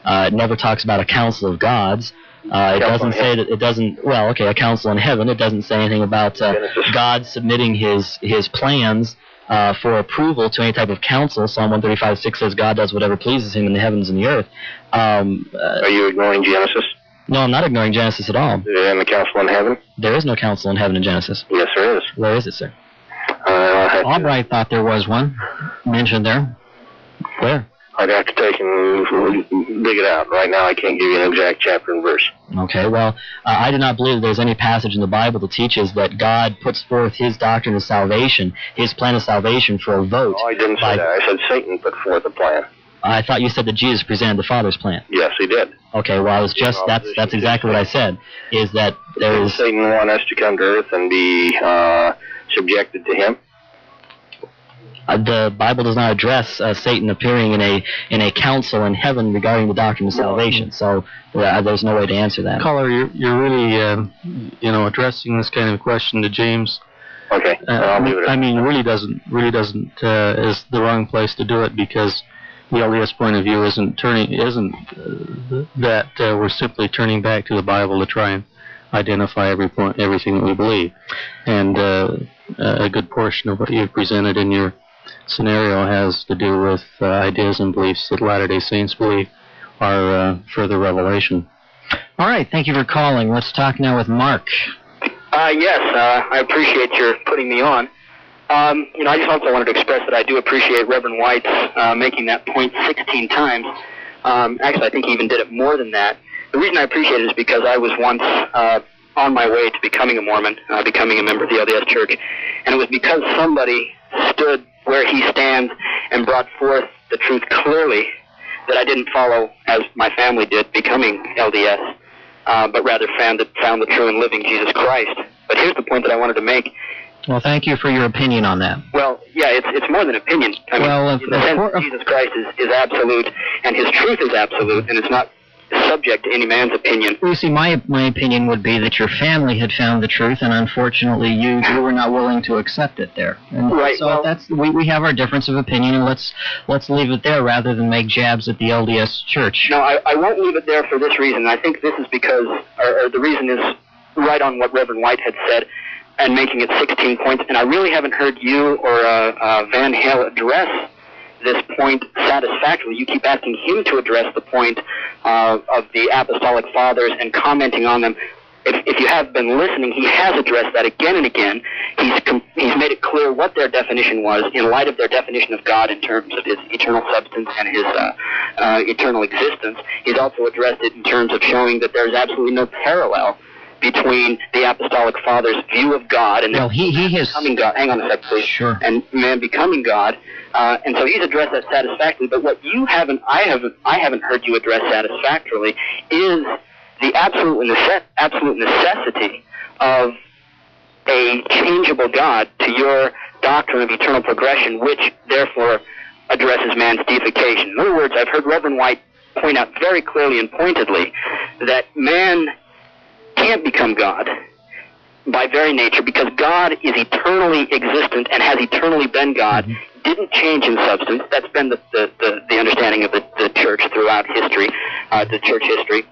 It never talks about a council of gods. It doesn't say that. It doesn't. Well, okay, a council in heaven. It doesn't say anything about God submitting his plans for approval to any type of council. Psalm 135:6 says God does whatever pleases him in the heavens and the earth. Are you ignoring Genesis? No, I'm not ignoring Genesis at all. And the council in heaven? There is no council in heaven in Genesis. Yes, there is. Where is it, sir? Albright thought there was one mentioned there. Where? I'd have to take and dig it out. Right now I can't give you an exact chapter and verse. Okay, well, I do not believe there's any passage in the Bible that teaches that God puts forth his doctrine of salvation, his plan of salvation for a vote. Oh, I didn't say that. I said Satan put forth a plan. I thought you said that Jesus presented the Father's plan. Yes, he did. Okay, well, it's just that's exactly what I said, is that there is... Satan want us to come to earth and be subjected to him? The Bible does not address Satan appearing in a council in heaven regarding the doctrine of salvation, so there's no way to answer that. Caller, you're really addressing this kind of question to James. Okay. I mean, really doesn't is the wrong place to do it, because the LDS point of view isn't that we're simply turning back to the Bible to try and identify everything that we believe, and a good portion of what you've presented in your scenario has to do with ideas and beliefs that Latter-day Saints believe are further revelation. All right, thank you for calling. Let's talk now with Mark. Yes, I appreciate your putting me on. I just also wanted to express that I do appreciate Reverend White's making that point 16 times. Actually, I think he even did it more than that. The reason I appreciate it is because I was once on my way to becoming a Mormon, becoming a member of the LDS Church, and it was because somebody stood where he stands and brought forth the truth clearly that I didn't follow as my family did, becoming LDS, but rather found the true and living Jesus Christ. But here's the point that I wanted to make. Well, thank you for your opinion on that. Well, yeah, it's more than opinion. I mean, in the sense that Jesus Christ is absolute, and his truth is absolute, and it's not subject to any man's opinion. You see, my opinion would be that your family had found the truth, and unfortunately you were not willing to accept it there. And right. So we have our difference of opinion, and let's leave it there rather than make jabs at the LDS Church. No, I won't leave it there for this reason. I think this is because, or the reason is right on what Reverend White had said, and making it 16 points. And I really haven't heard you or Van Hale address this point satisfactorily. You keep asking him to address the point of the Apostolic Fathers and commenting on them. If you have been listening, he has addressed that again and again. He's made it clear what their definition was in light of their definition of God in terms of his eternal substance and his eternal existence. He's also addressed it in terms of showing that there's absolutely no parallel between the Apostolic Fathers' view of God and becoming God. Hang on a second, please. Sure. And man becoming God. And so he's addressed that satisfactorily. But what I haven't heard you address satisfactorily is the absolute necessity of a changeable God to your doctrine of eternal progression, which therefore addresses man's deification. In other words, I've heard Reverend White point out very clearly and pointedly that man can't become God by very nature, because God is eternally existent and has eternally been God, didn't change in substance. That's been the understanding of the church throughout history, the church history.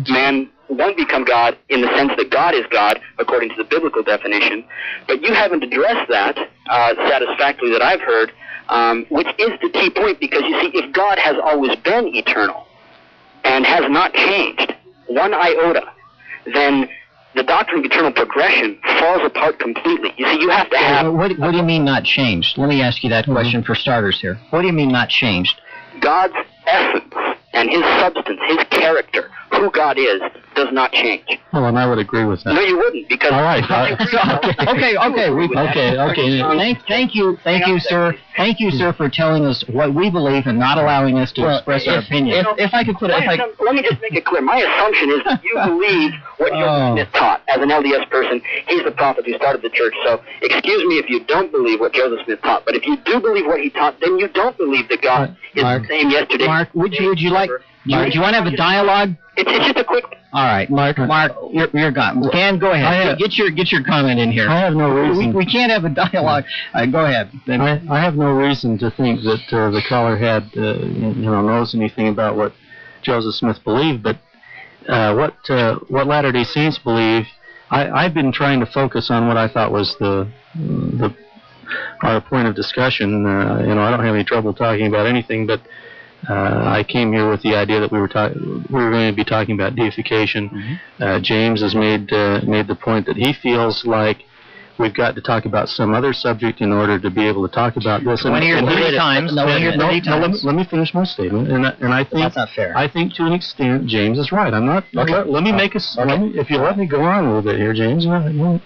Man won't become God in the sense that God is God, according to the biblical definition, but you haven't addressed that satisfactorily that I've heard, which is the key point, because you see, if God has always been eternal and has not changed one iota, then the doctrine of eternal progression falls apart completely. You see, you have to have... What do you mean not changed? Let me ask you that question for starters here. What do you mean not changed? God's essence and his substance, his character, who God is, does not change. Well, and I would agree with that. No, you wouldn't, because... All right. Okay. Thank you, sir. Thank you, sir, for telling us what we believe and not allowing us to express our opinion. If I could put it... Let me just make it clear. My assumption is that you believe what Joseph Smith taught. As an LDS person, he's the prophet who started the church, so excuse me if you don't believe what Joseph Smith taught, but if you do believe what he taught, then you don't believe that God is the same yesterday. Mark, would you like... Do you want to have a dialogue? It's just a quick... All right, Mark, you're gone. Dan, go ahead. Get your comment in here. I have no reason. We can't have a dialogue. Go ahead. I have no reason to think that the caller knows anything about what Joseph Smith believed, but what Latter-day Saints believe, I've been trying to focus on what I thought was our point of discussion. I don't have any trouble talking about anything, but I came here with the idea that we were going to be talking about deification. James has made the point that he feels like we've got to talk about some other subject in order to be able to talk about this. Let me finish my statement. And I think that's not fair. I think to an extent James is right. I'm not. Okay. Let me make a. Okay. If you let me go on a little bit here, James, we'll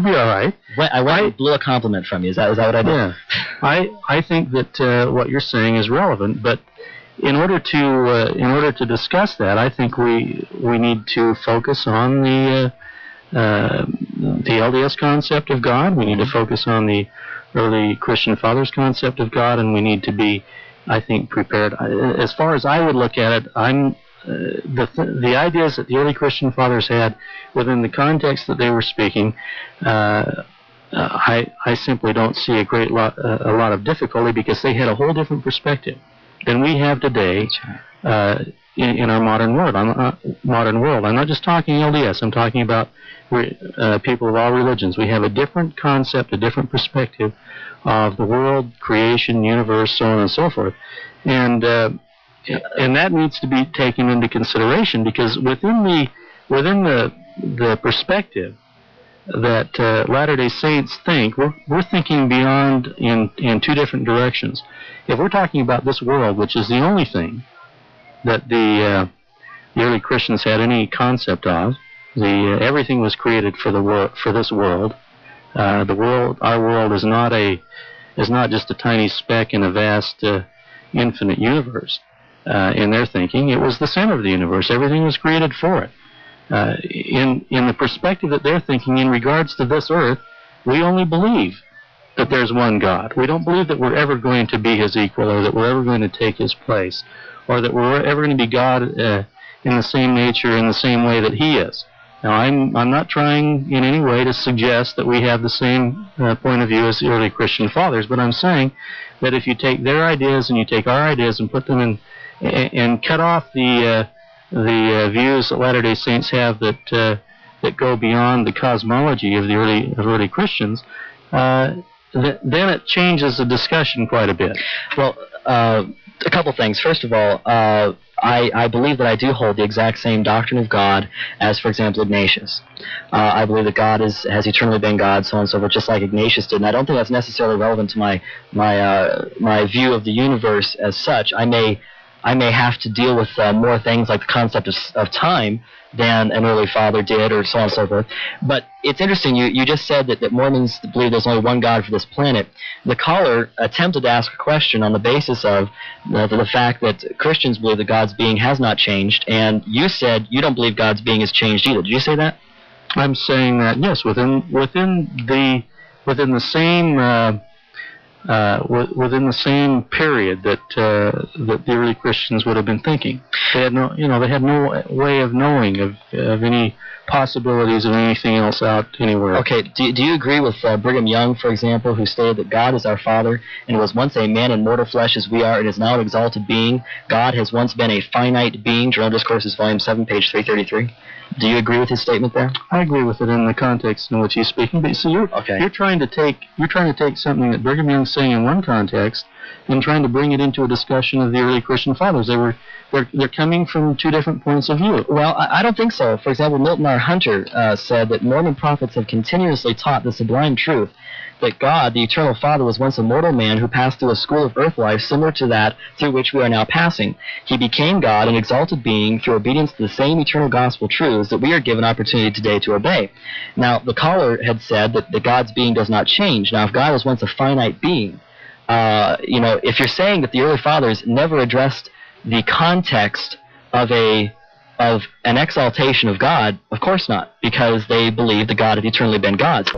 be all right. I blew a compliment from you. Is that what I did? Yeah. I think that what you're saying is relevant, but in order to discuss that, I think we need to focus on the LDS concept of God. We need to focus on the early Christian fathers' concept of God, and we need to be, I think, prepared. As far as I would look at it, the ideas that the early Christian fathers had within the context that they were speaking, I simply don't see a lot of difficulty, because they had a whole different perspective than we have today in our modern world. I'm not just talking LDS. I'm talking about people of all religions. We have a different concept, a different perspective of the world, creation, universe, so on and so forth, and that needs to be taken into consideration, because within the perspective that Latter-day Saints think, we're thinking beyond in two different directions. If we're talking about this world, which is the only thing that the early Christians had any concept of, everything was created for this world. Our world is not just a tiny speck in a vast infinite universe. In their thinking, it was the center of the universe. Everything was created for it. In the perspective that they're thinking in regards to this earth, we only believe that there's one God. We don't believe that we're ever going to be his equal, or that we're ever going to take his place, or that we're ever going to be God in the same nature, in the same way that he is. Now, I'm not trying in any way to suggest that we have the same point of view as the early Christian fathers, but I'm saying that if you take their ideas and you take our ideas and put them in, and cut off the views that Latter-day Saints have that go beyond the cosmology of the early Christians, then it changes the discussion quite a bit. Well, a couple things. First of all, I believe that I do hold the exact same doctrine of God as, for example, Ignatius. I believe that God has eternally been God, so on and so forth, just like Ignatius did. And I don't think that's necessarily relevant to my view of the universe as such. I may have to deal with more things like the concept of time than an early father did, or so on and so forth. But it's interesting, you just said that Mormons believe there's only one God for this planet. The caller attempted to ask a question on the basis of the fact that Christians believe that God's being has not changed, and you said you don't believe God's being has changed either. Did you say that? I'm saying that, yes, within the same period that the early Christians would have been thinking. They had no way of knowing of any possibilities of anything else out anywhere. Okay, do you agree with Brigham Young, for example, who stated that God is our Father, and was once a man in mortal flesh as we are, and is now an exalted being? God has once been a finite being. Journal Discourses, Volume 7, page 333. Do you agree with his statement there? I agree with it in the context in which he's speaking. But so you're trying to take something that Brigham Young's saying in one context and trying to bring it into a discussion of the early Christian fathers. They're coming from two different points of view. Well, I don't think so. For example, Milton R. Hunter said that Mormon prophets have continuously taught the sublime truth that God, the eternal Father, was once a mortal man who passed through a school of earth life similar to that through which we are now passing. He became God, an exalted being, through obedience to the same eternal gospel truths that we are given opportunity today to obey. Now, the caller had said that God's being does not change. Now, if God was once a finite being, if you're saying that the early fathers never addressed the context of an exaltation of God, of course not, because they believed that God had eternally been God.